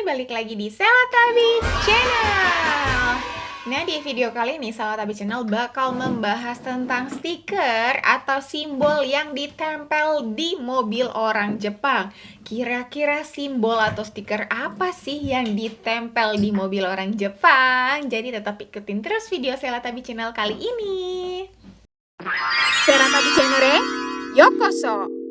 balik lagi di Selatabi Channel. Nah, di video kali ini Selatabi Channel bakal membahas tentang stiker atau simbol yang ditempel di mobil orang Jepang. Kira-kira simbol atau stiker apa sih yang ditempel di mobil orang Jepang? Jadi tetap ikutin terus video Selatabi Channel kali ini. Selatabi Channel Yokoso.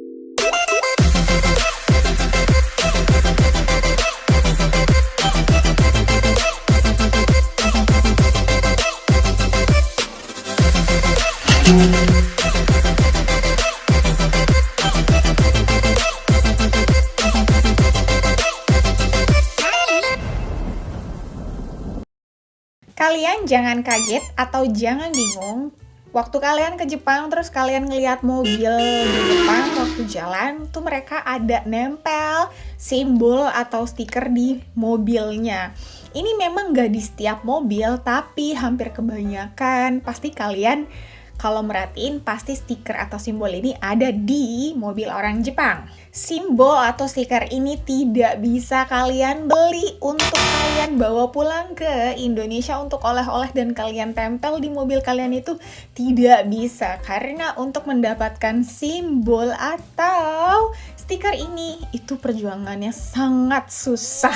Kalian jangan kaget atau jangan bingung waktu kalian ke Jepang terus kalian ngelihat mobil di Jepang waktu jalan tuh mereka ada nempel simbol atau stiker di mobilnya. Ini memang gak di setiap mobil, tapi hampir kebanyakan pasti kalian kalau merhatiin pasti stiker atau simbol ini ada di mobil orang Jepang. Simbol atau stiker ini tidak bisa kalian beli untuk kalian bawa pulang ke Indonesia untuk oleh-oleh dan kalian tempel di mobil kalian itu tidak bisa. Karena untuk mendapatkan simbol atau stiker ini itu perjuangannya sangat susah.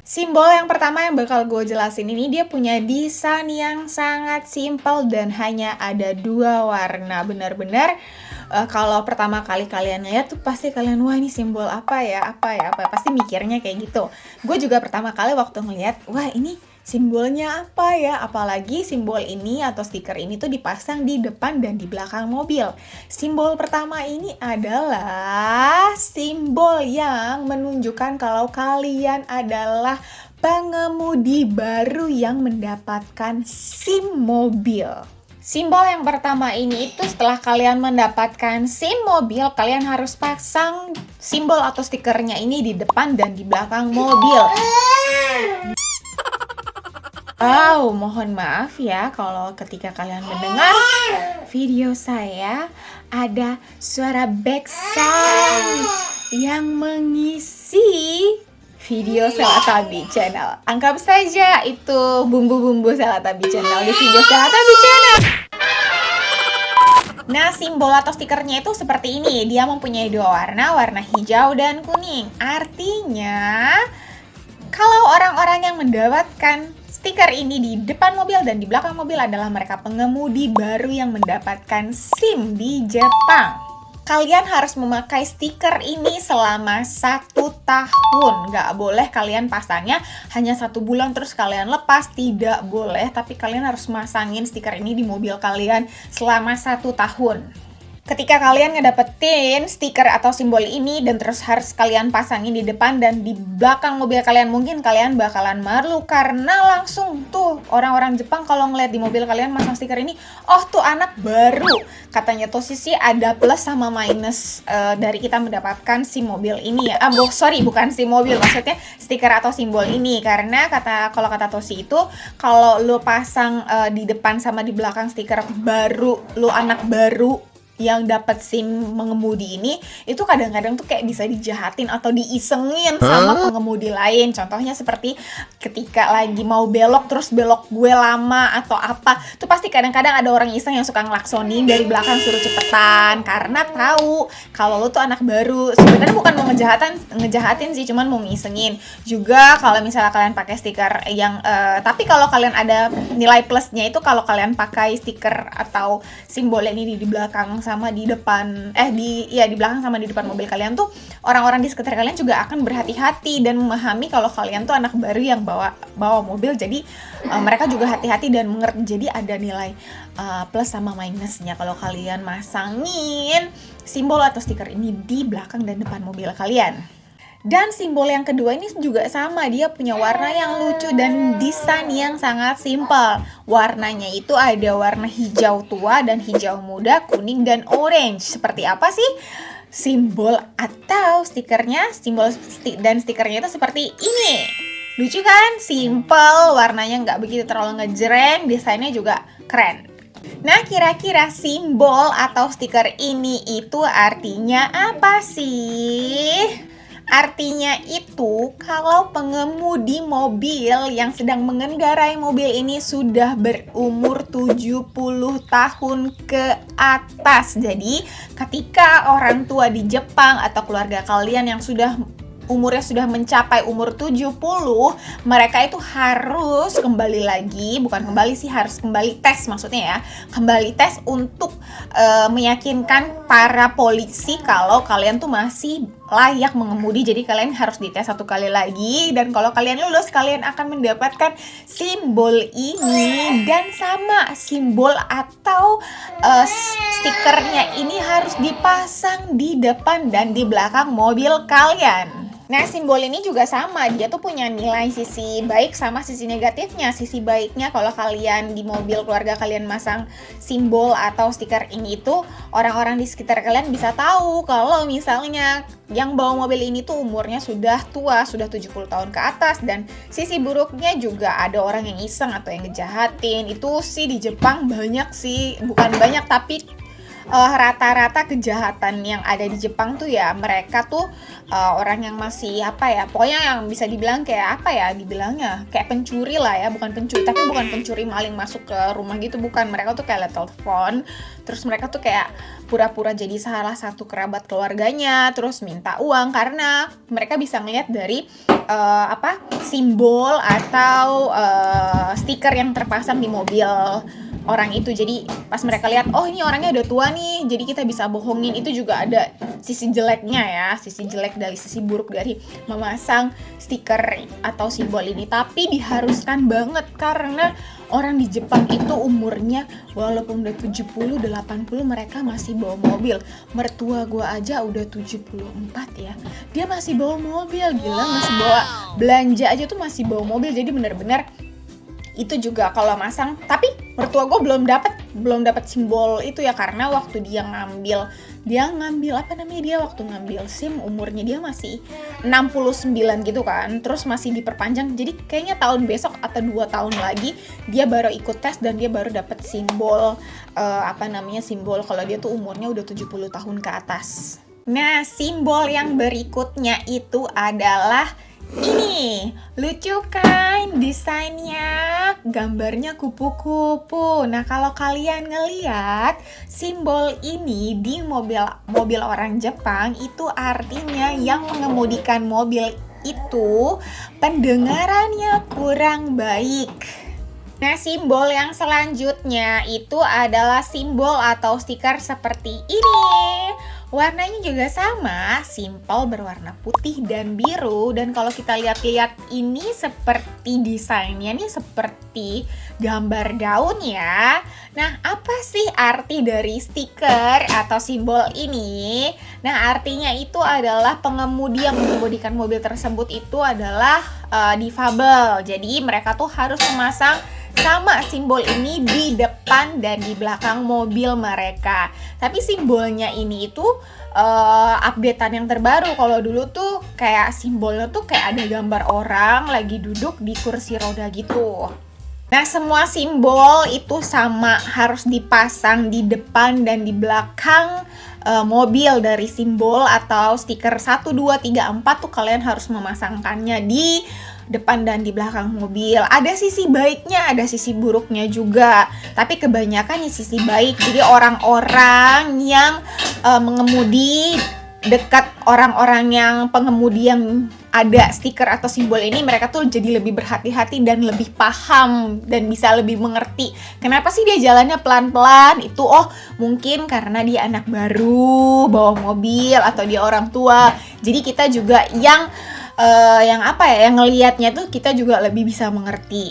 Simbol yang pertama yang bakal gue jelasin ini dia punya desain yang sangat simpel dan hanya ada 2 warna. Benar-benar kalau pertama kali kalian lihat tuh pasti kalian wah ini simbol apa ya pasti mikirnya kayak gitu. Gue juga pertama kali waktu ngeliat wah ini simbolnya apa ya, apalagi simbol ini atau stiker ini tuh dipasang di depan dan di belakang mobil. Simbol pertama ini adalah simbol yang menunjukkan kalau kalian adalah pengemudi baru yang mendapatkan SIM mobil. Simbol yang pertama ini itu setelah kalian mendapatkan SIM mobil, kalian harus pasang simbol atau stikernya ini di depan dan di belakang mobil. Mohon maaf ya kalau ketika kalian mendengar video saya ada suara back sound yang mengisi video Selatabi Channel. Anggap saja itu bumbu-bumbu Selatabi Channel di video Selatabi Channel. Nah, simbol atau stikernya itu seperti ini. Dia mempunyai 2 warna, warna hijau dan kuning. Artinya, kalau orang-orang yang mendapatkan stiker ini di depan mobil dan di belakang mobil adalah mereka pengemudi baru yang mendapatkan SIM di Jepang. Kalian harus memakai stiker ini selama 1 tahun. Nggak boleh kalian pasangnya hanya 1 bulan terus kalian lepas. Tidak boleh, tapi kalian harus masangin stiker ini di mobil kalian selama 1 tahun. Ketika kalian ngedapetin stiker atau simbol ini dan terus harus kalian pasangin di depan dan di belakang mobil kalian, mungkin kalian bakalan malu karena langsung tuh orang-orang Jepang kalau ngeliat di mobil kalian masang stiker ini, oh tuh anak baru. Katanya tuh sisi ada plus sama minus dari kita mendapatkan SIM mobil ini ya. Bukan SIM mobil, maksudnya stiker atau simbol ini. Karena kalau kata Tosi itu kalau lo pasang di depan sama di belakang stiker baru, lo anak baru yang dapat SIM mengemudi ini itu kadang-kadang tuh kayak bisa dijahatin atau diisengin sama pengemudi lain. Contohnya seperti ketika lagi mau belok terus belok gue lama atau apa, tuh pasti kadang-kadang ada orang iseng yang suka ngelaksonin dari belakang suruh cepetan karena tahu kalau lu tuh anak baru. Sebenarnya bukan mau ngejahatin sih, cuman mau ngisengin. Juga kalau misalnya kalian pakai stiker yang tapi kalau kalian ada nilai plusnya itu kalau kalian pakai stiker atau simbol ini di belakang sama di depan di belakang sama di depan mobil kalian tuh orang-orang di sekitar kalian juga akan berhati-hati dan memahami kalau kalian tuh anak baru yang bawa mobil, jadi mereka juga hati-hati dan mengerti. Jadi ada nilai plus sama minusnya kalau kalian masangin simbol atau stiker ini di belakang dan depan mobil kalian. Dan simbol yang kedua ini juga sama, dia punya warna yang lucu dan desain yang sangat simpel. Warnanya itu ada warna hijau tua dan hijau muda, kuning dan orange. Seperti apa sih simbol atau stikernya? Dan stikernya itu seperti ini. Lucu kan? Simple, warnanya nggak begitu terlalu ngejreng, desainnya juga keren. Nah, kira-kira simbol atau stiker ini itu artinya apa sih? Artinya itu kalau pengemudi mobil yang sedang mengendarai mobil ini sudah berumur 70 tahun ke atas. Jadi ketika orang tua di Jepang atau keluarga kalian yang umurnya sudah mencapai umur 70, mereka itu harus kembali lagi, bukan kembali sih, harus kembali tes maksudnya ya. Kembali tes untuk meyakinkan para polisi kalau kalian tuh masih layak mengemudi. Jadi kalian harus dites 1 kali lagi, dan kalau kalian lulus kalian akan mendapatkan simbol ini. Dan sama simbol atau stikernya ini harus dipasang di depan dan di belakang mobil kalian. Nah, simbol ini juga sama, dia tuh punya nilai sisi baik sama sisi negatifnya. Sisi baiknya kalau kalian di mobil keluarga kalian masang simbol atau stiker ini tuh, orang-orang di sekitar kalian bisa tahu kalau misalnya yang bawa mobil ini tuh umurnya sudah tua, sudah 70 tahun ke atas. Dan sisi buruknya juga ada orang yang iseng atau yang ngejahatin. Itu sih di Jepang banyak sih, bukan banyak tapi rata-rata kejahatan yang ada di Jepang tuh ya, mereka tuh orang yang masih pokoknya yang bisa dibilang kayak dibilangnya kayak pencuri lah ya, bukan pencuri tapi bukan pencuri maling masuk ke rumah gitu, bukan. Mereka tuh kayak telepon, terus mereka tuh kayak pura-pura jadi salah satu kerabat keluarganya, terus minta uang karena mereka bisa ngeliat dari simbol atau stiker yang terpasang di mobil orang itu. Jadi pas mereka lihat, oh ini orangnya udah tua nih, jadi kita bisa bohongin. Itu juga ada sisi jeleknya ya, sisi jelek dari sisi buruk dari memasang stiker atau simbol ini. Tapi diharuskan banget karena orang di Jepang itu umurnya walaupun udah 70, udah 80 mereka masih bawa mobil. Mertua gue aja udah 74 ya, dia masih bawa mobil, gila, masih bawa belanja aja tuh masih bawa mobil. Jadi bener-bener itu juga kalau masang. Tapi mertua gue belum dapat simbol itu ya, karena waktu dia ngambil dia waktu ngambil SIM umurnya dia masih 69 gitu kan, terus masih diperpanjang. Jadi kayaknya tahun besok atau 2 tahun lagi dia baru ikut tes dan dia baru dapat simbol simbol kalau dia tuh umurnya udah 70 tahun ke atas. Nah, simbol yang berikutnya itu adalah ini. Lucu kan desainnya, gambarnya kupu-kupu. Nah, kalau kalian ngeliat simbol ini di mobil orang Jepang, itu artinya yang mengemudikan mobil itu pendengarannya kurang baik. Nah, simbol yang selanjutnya itu adalah simbol atau stiker seperti ini. Warnanya juga sama, simple, berwarna putih dan biru. Dan kalau kita lihat-lihat ini seperti desainnya nih seperti gambar daun ya. Nah, apa sih arti dari stiker atau simbol ini? Nah, artinya itu adalah pengemudi yang mengemudikan mobil tersebut itu adalah difabel. Jadi mereka tuh harus memasang sama simbol ini di depan dan di belakang mobil mereka. Tapi simbolnya ini itu updatean yang terbaru. Kalau dulu tuh kayak simbolnya tuh kayak ada gambar orang lagi duduk di kursi roda gitu. Nah, semua simbol itu sama, harus dipasang di depan dan di belakang mobil. Dari simbol atau stiker 1, 2, 3, 4 tuh kalian harus memasangkannya di depan dan di belakang mobil. Ada sisi baiknya, ada sisi buruknya juga. Tapi kebanyakan ya sisi baik. Jadi orang-orang yang mengemudi dekat orang-orang yang pengemudi yang ada stiker atau simbol ini, mereka tuh jadi lebih berhati-hati dan lebih paham dan bisa lebih mengerti kenapa sih dia jalannya pelan-pelan. Itu mungkin karena dia anak baru bawa mobil atau dia orang tua. Jadi kita juga yang ngelihatnya tuh kita juga lebih bisa mengerti.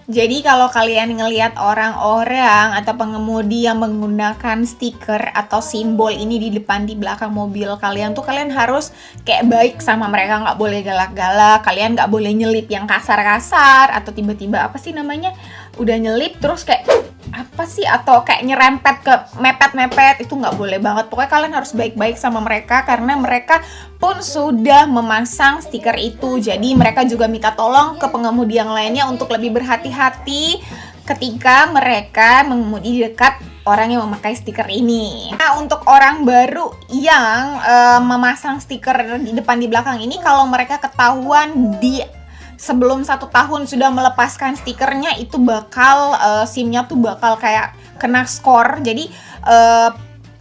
Jadi kalau kalian ngelihat orang-orang atau pengemudi yang menggunakan stiker atau simbol ini di depan di belakang mobil kalian tuh, kalian harus kayak baik sama mereka, nggak boleh galak-galak, kalian nggak boleh nyelip yang kasar-kasar atau tiba-tiba udah nyelip terus kayak atau kayak nyerempet ke mepet-mepet, itu nggak boleh banget. Pokoknya kalian harus baik-baik sama mereka karena mereka pun sudah memasang stiker itu. Jadi mereka juga minta tolong ke pengemudi yang lainnya untuk lebih berhati-hati ketika mereka mengemudi di dekat orang yang memakai stiker ini. Nah, untuk orang baru yang memasang stiker di depan di belakang ini, kalau mereka ketahuan di sebelum 1 tahun sudah melepaskan stikernya, itu bakal SIM-nya tuh bakal kayak kena skor. Jadi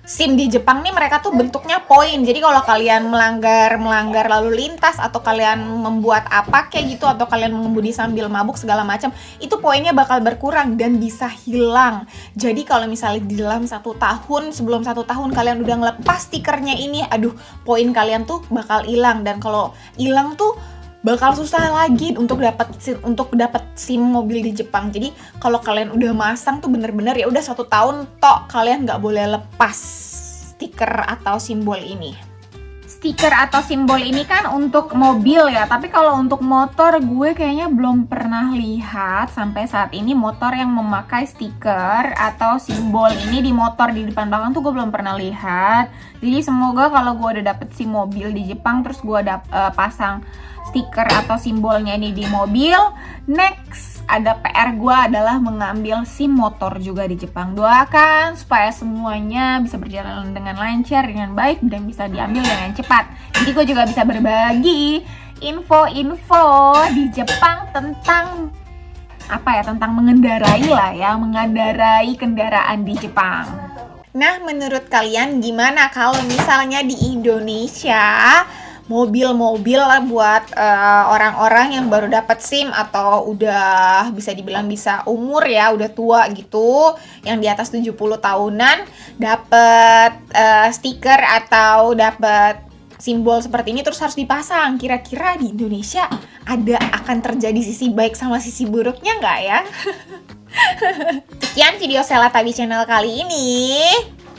SIM di Jepang nih mereka tuh bentuknya poin. Jadi kalau kalian melanggar lalu lintas, atau kalian membuat apa kayak gitu, atau kalian mengemudi sambil mabuk segala macam, itu poinnya bakal berkurang dan bisa hilang. Jadi kalau misalnya di dalam 1 tahun, sebelum 1 tahun kalian udah ngelepas stikernya ini, aduh, poin kalian tuh bakal hilang. Dan kalau hilang tuh bakal susah lagi untuk dapat SIM mobil di Jepang. Jadi kalau kalian udah masang tuh bener-bener ya udah 1 tahun tok, kalian nggak boleh lepas stiker atau simbol ini. Stiker atau simbol ini kan untuk mobil ya, tapi kalau untuk motor gue kayaknya belum pernah lihat sampai saat ini motor yang memakai stiker atau simbol ini di motor di depan belakang tuh gue belum pernah lihat. Jadi semoga kalau gue udah dapet SIM mobil di Jepang, terus gue pasang stiker atau simbolnya ini di mobil, next ada PR gue adalah mengambil SIM motor juga di Jepang. Doakan supaya semuanya bisa berjalan dengan lancar, dengan baik, dan bisa diambil dengan cepat. Jadi gue juga bisa berbagi info-info di Jepang tentang tentang mengendarai kendaraan di Jepang. Nah, menurut kalian gimana kalau misalnya di Indonesia mobil-mobil lah buat orang-orang yang baru dapat SIM atau udah bisa dibilang bisa umur ya, udah tua gitu, yang di atas 70 tahunan dapat stiker atau dapat simbol seperti ini terus harus dipasang. Kira-kira di Indonesia akan terjadi sisi baik sama sisi buruknya nggak ya? Sekian video Selatabi Channel kali ini.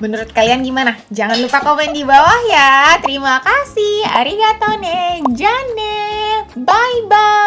Menurut kalian gimana? Jangan lupa komen di bawah ya. Terima kasih. Arigato ne. Jane. Bye bye.